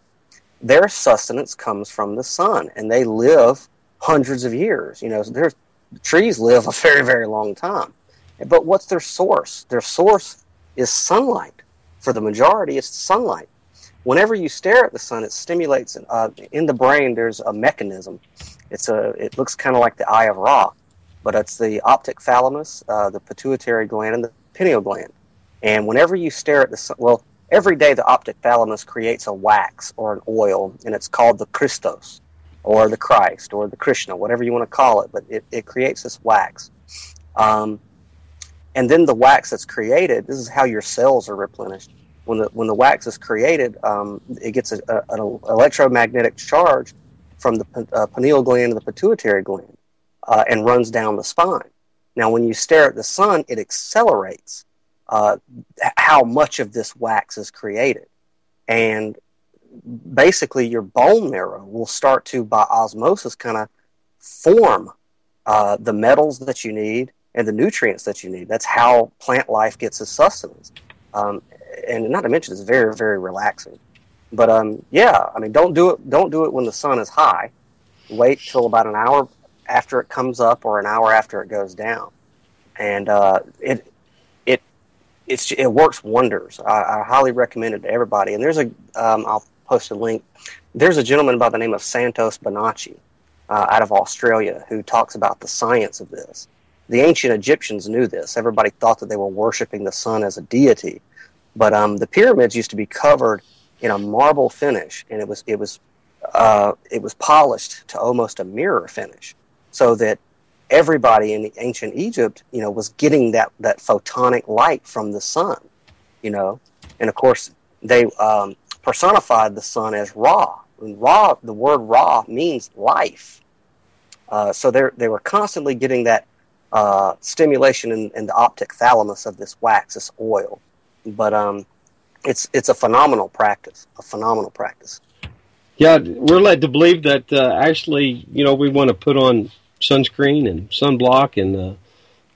[SPEAKER 3] Their sustenance comes from the sun, and they live hundreds of years. Trees live a very, very long time. But what's their source? Their source is sunlight. For the majority, it's sunlight. Whenever you stare at the sun, it stimulates, in the brain, there's a mechanism. It looks kind of like the eye of Ra. But it's the optic thalamus, the pituitary gland, and the pineal gland. And whenever you stare at the sun, every day the optic thalamus creates a wax or an oil, and it's called the Christos, or the Christ, or the Krishna, whatever you want to call it. But it creates this wax. And then the wax that's created, this is how your cells are replenished. When the wax is created, it gets an electromagnetic charge from the pineal gland to the pituitary gland. And runs down the spine. Now, when you stare at the sun, it accelerates how much of this wax is created. And basically, your bone marrow will start to, by osmosis, kind of form the metals that you need and the nutrients that you need. That's how plant life gets its sustenance. And not to mention, it's very, very relaxing. But, don't do it when the sun is high. Wait till about an hour after it comes up or an hour after it goes down, and it works wonders. I highly recommend it to everybody. And there's I'll post a link. There's a gentleman by the name of Santos Bonacci out of Australia who talks about the science of this. The ancient Egyptians knew this. Everybody thought that they were worshiping the sun as a deity, but the pyramids used to be covered in a marble finish, and it was polished to almost a mirror finish, so that everybody in ancient Egypt, was getting that photonic light from the sun, and of course they personified the sun as Ra. And Ra, the word Ra means life. So they were constantly getting that stimulation in the optic thalamus of this wax, this oil. But it's a phenomenal practice.
[SPEAKER 2] Yeah, we're led to believe that actually, we want to put on sunscreen and sunblock and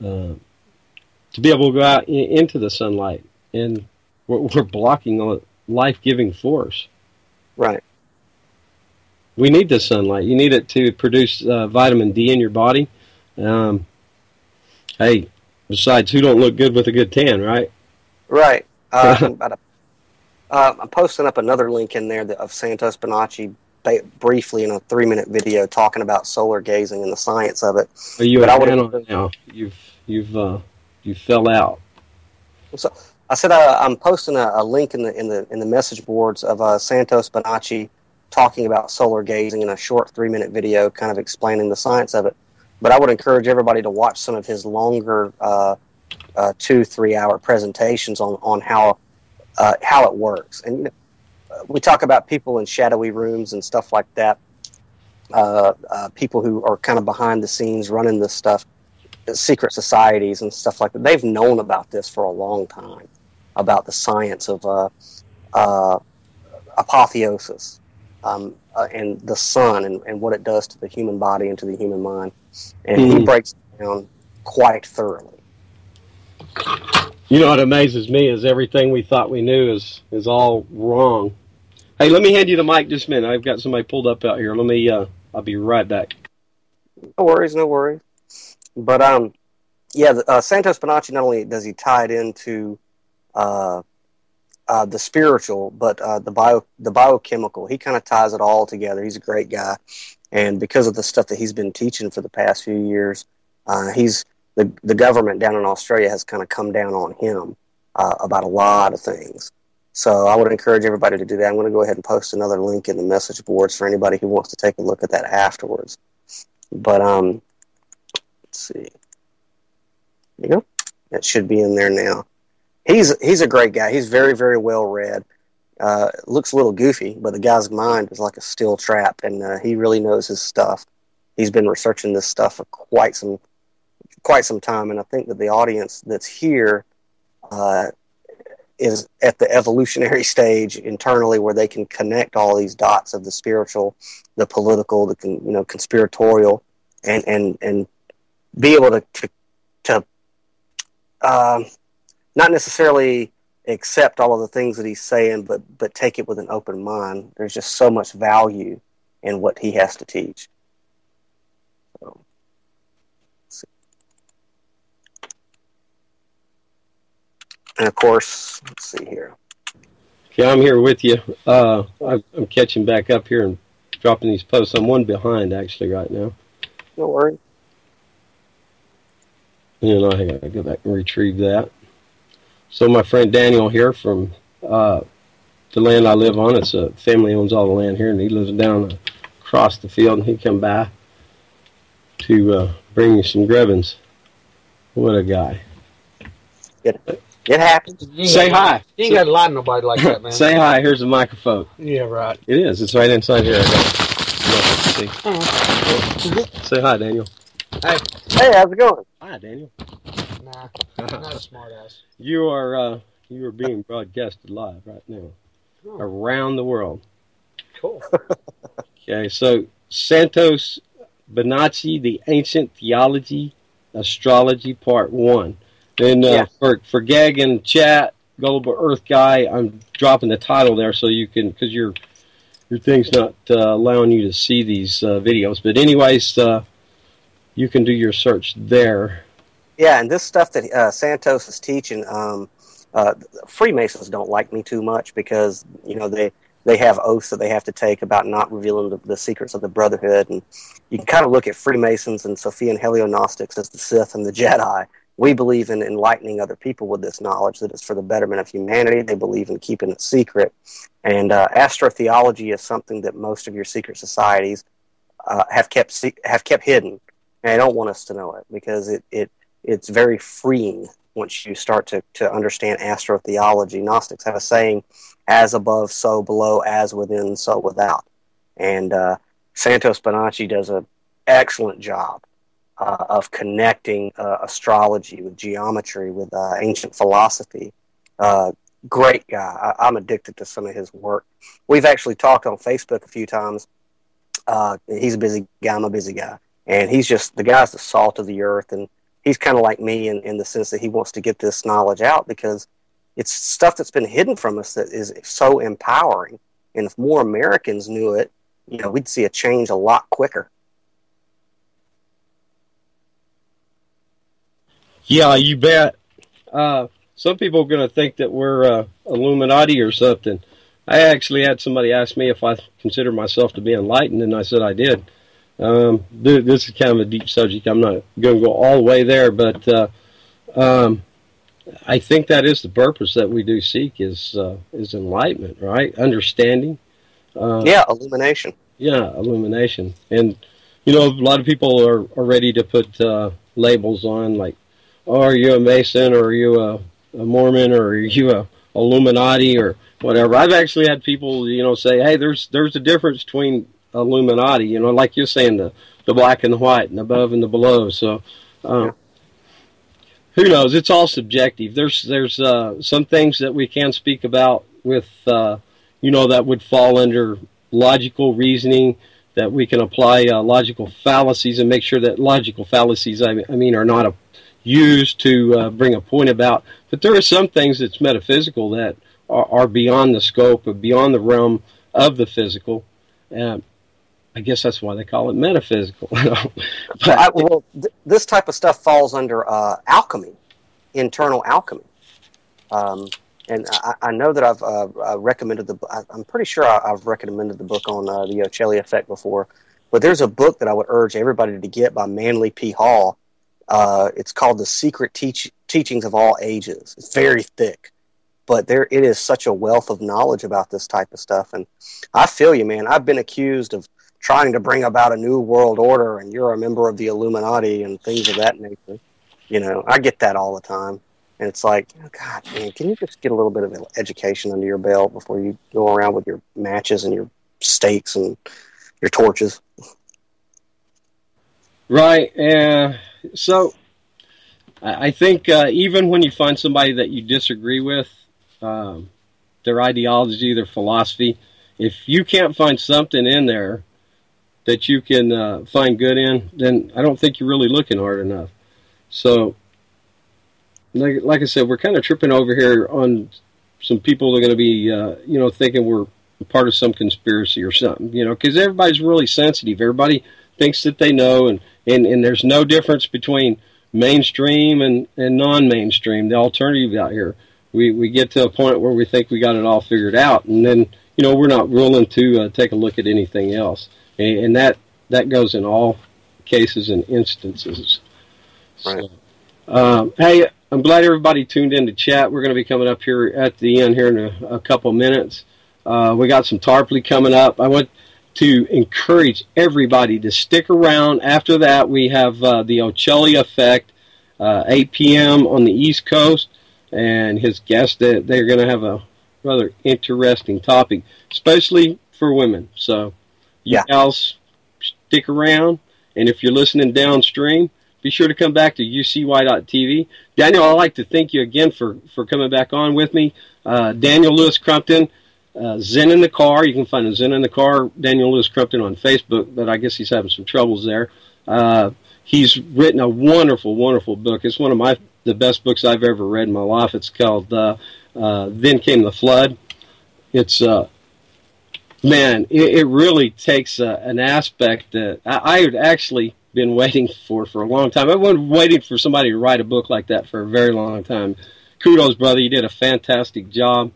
[SPEAKER 2] to be able to go out into the sunlight, and we're blocking a life-giving force.
[SPEAKER 3] Right.
[SPEAKER 2] We need the sunlight. You need it to produce vitamin D in your body. Hey, besides, who don't look good with a good tan, right?
[SPEAKER 3] Right. I'm posting up another link in there of Santos Bonacci briefly in a 3-minute video talking about solar gazing and the science of it.
[SPEAKER 2] Are you a fan on it now? You fell out.
[SPEAKER 3] So I said I'm posting a link in the message boards of Santos Bonacci talking about solar gazing in a short 3-minute video, kind of explaining the science of it. But I would encourage everybody to watch some of his longer 2-3 hour presentations on how it works. And we talk about people in shadowy rooms and stuff like that. People who are kind of behind the scenes running this stuff, secret societies and stuff like that. They've known about this for a long time, about the science of apotheosis and the sun and what it does to the human body and to the human mind. And he breaks it down quite thoroughly.
[SPEAKER 2] You know what amazes me is everything we thought we knew is all wrong. Hey, let me hand you the mic just a minute. I've got somebody pulled up out here. Let me. I'll be right back.
[SPEAKER 3] No worries, no worries. But Santos Bonacci, not only does he tie it into the spiritual, but the biochemical. He kind of ties it all together. He's a great guy, and because of the stuff that he's been teaching for the past few years, the government down in Australia has kind of come down on him about a lot of things. So I would encourage everybody to do that. I'm going to go ahead and post another link in the message boards for anybody who wants to take a look at that afterwards. But let's see. There you go. That should be in there now. He's a great guy. He's very, very well read. Looks a little goofy, but the guy's mind is like a steel trap, and he really knows his stuff. He's been researching this stuff for quite some time, and I think that the audience that's here is at the evolutionary stage internally, where they can connect all these dots of the spiritual, the political, the conspiratorial, and be able to not necessarily accept all of the things that he's saying, but take it with an open mind. There's just so much value in what he has to teach. So, let's see. And of course, let's see here.
[SPEAKER 2] Yeah, I'm here with you. I'm catching back up here and dropping these posts. I'm one behind actually right now.
[SPEAKER 3] No worries.
[SPEAKER 2] You know, I gotta go back and retrieve that. So my friend Daniel here from the land I live on, it's a family owns all the land here, and he lives down across the field, and he come by to bring you some grubbins. What a guy.
[SPEAKER 3] It happens.
[SPEAKER 2] Say hi.
[SPEAKER 4] You ain't got to lie to nobody like that, man.
[SPEAKER 2] Say hi. Here's the microphone.
[SPEAKER 4] Yeah, right.
[SPEAKER 2] It is. It's right inside here. See. Say hi, Daniel.
[SPEAKER 3] Hey, how's it going?
[SPEAKER 2] Hi, Daniel.
[SPEAKER 4] Nah, not a smart ass.
[SPEAKER 2] You are being broadcasted live right now around the world.
[SPEAKER 4] Cool.
[SPEAKER 2] Okay, so Santos Bonacci, the Ancient Theology, Astrology, Part 1. And for Gag and chat, Gullible Earth Guy, I'm dropping the title there so you can, because your thing's not allowing you to see these videos. But anyways, you can do your search there.
[SPEAKER 3] Yeah, and this stuff that Santos is teaching, Freemasons don't like me too much because they have oaths that they have to take about not revealing the secrets of the Brotherhood, and you can kind of look at Freemasons and Sophian Helionostics as the Sith and the Jedi. We believe in enlightening other people with this knowledge that is for the betterment of humanity. They believe in keeping it secret. And astrotheology is something that most of your secret societies have kept hidden. And they don't want us to know it because it's very freeing once you start to understand astrotheology. Gnostics have a saying, as above, so below, as within, so without. And Santos Bonacci does an excellent job of connecting astrology with geometry, with ancient philosophy. Great guy. I'm addicted to some of his work. We've actually talked on Facebook a few times. He's a busy guy. I'm a busy guy. And the guy's the salt of the earth. And he's kind of like me in the sense that he wants to get this knowledge out because it's stuff that's been hidden from us that is so empowering. And if more Americans knew it, we'd see a change a lot quicker.
[SPEAKER 2] Yeah, you bet. Some people are going to think that we're Illuminati or something. I actually had somebody ask me if I consider myself to be enlightened, and I said I did. This is kind of a deep subject. I'm not going to go all the way there, but I think that is the purpose that we do seek is enlightenment, right? Understanding.
[SPEAKER 3] Illumination. Yeah,
[SPEAKER 2] illumination. And, a lot of people are ready to put labels on, like, oh, are you a Mason, or are you a Mormon, or are you a Illuminati, or whatever. I've actually had people, say, hey, there's a difference between Illuminati, like you're saying, the black and the white, and the above and the below. So, who knows? It's all subjective. There's some things that we can speak about with, that would fall under logical reasoning, that we can apply logical fallacies and make sure that logical fallacies, are not used to bring a point about. But there are some things that's metaphysical that are beyond the scope, or beyond the realm of the physical. I guess that's why they call it metaphysical.
[SPEAKER 3] This type of stuff falls under alchemy, internal alchemy. And I know that I've recommended I'm pretty sure I've recommended the book on the Ocelli effect before. But there's a book that I would urge everybody to get by Manly P. Hall. It's called The Secret Teachings of All Ages. It's very thick. But it is such a wealth of knowledge about this type of stuff. And I feel you, man. I've been accused of trying to bring about a new world order, and you're a member of the Illuminati and things of that nature. You know, I get that all the time. And it's like, oh, God, man, can you just get a little bit of education under your belt before you go around with your matches and your stakes and your torches?
[SPEAKER 2] Right. So I think even when you find somebody that you disagree with, their ideology, their philosophy, if you can't find something in there that you can find good in, then I don't think you're really looking hard enough. So, like I said, we're kind of tripping over here on some people that are going to be, thinking we're part of some conspiracy or something, because everybody's really sensitive. Everybody thinks that they know, and there's no difference between mainstream and non-mainstream, the alternative out here. We get to a point where we think we got it all figured out, and then, we're not willing to take a look at anything else. And that goes in all cases and instances.
[SPEAKER 3] Right.
[SPEAKER 2] So, hey, I'm glad everybody tuned in to chat. We're going to be coming up here at the end here in a couple minutes. We got some Tarpley coming up. I want to encourage everybody to stick around. After that, we have the Ocelli Effect, 8 p.m. on the East Coast, and his guest, they're going to have a rather interesting topic, especially for women. So you gals, stick around, and if you're listening downstream, be sure to come back to ucy.tv. Daniel, I'd like to thank you again for coming back on with me. Daniel Louis Crumpton, Zen in the Car. You can find Zen in the Car, Daniel Louis Crumpton on Facebook, but I guess he's having some troubles there. He's written a wonderful, wonderful book. It's one of the best books I've ever read in my life. It's called Then Came the Flood. It's, man, it really takes an aspect that I had actually been waiting for a long time. I've been waiting for somebody to write a book like that for a very long time. Kudos, brother. You did a fantastic job.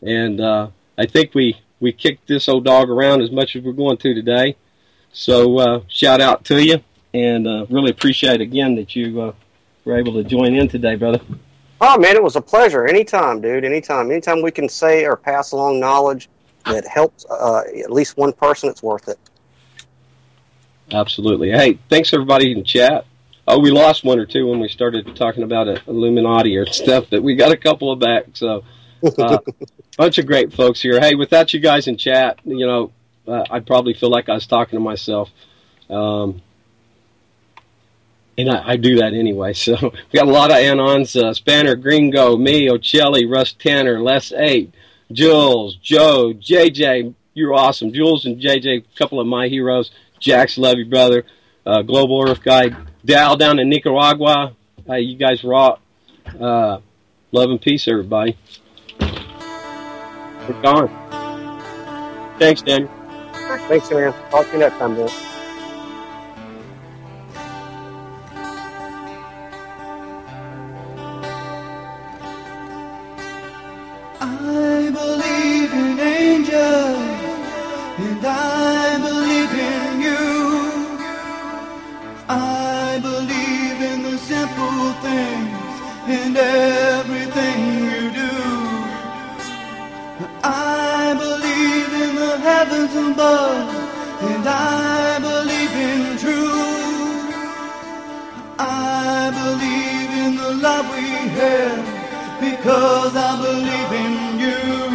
[SPEAKER 2] And I think we kicked this old dog around as much as we're going to today. So shout out to you, and really appreciate again that you were able to join in today, brother.
[SPEAKER 3] Oh, man, it was a pleasure. Anytime, dude. Anytime we can say or pass along knowledge that helps at least one person, it's worth it.
[SPEAKER 2] Absolutely. Hey, thanks everybody in chat. Oh, we lost one or two when we started talking about Illuminati or stuff, but we got a couple of back. So, bunch of great folks here. Hey, without you guys in chat, I'd probably feel like I was talking to myself. And I do that anyway. So, we got a lot of anons, Spanner, Gringo, me, Ocelli, Russ Tanner, Les 8, Jules, Joe, JJ. You're awesome. Jules and JJ, a couple of my heroes. Jax, love you, brother. Global Earth Guy. Dal down in Nicaragua. You guys rock. Love and peace, everybody. We're gone. Thanks, Daniel.
[SPEAKER 3] Thanks, man. Talk to you next time, man.
[SPEAKER 1] I believe in angels, and I believe in you. I believe in the simple things and everything you do. I believe in the heavens above, and I believe in truth. I believe in the love we have, because I believe in you.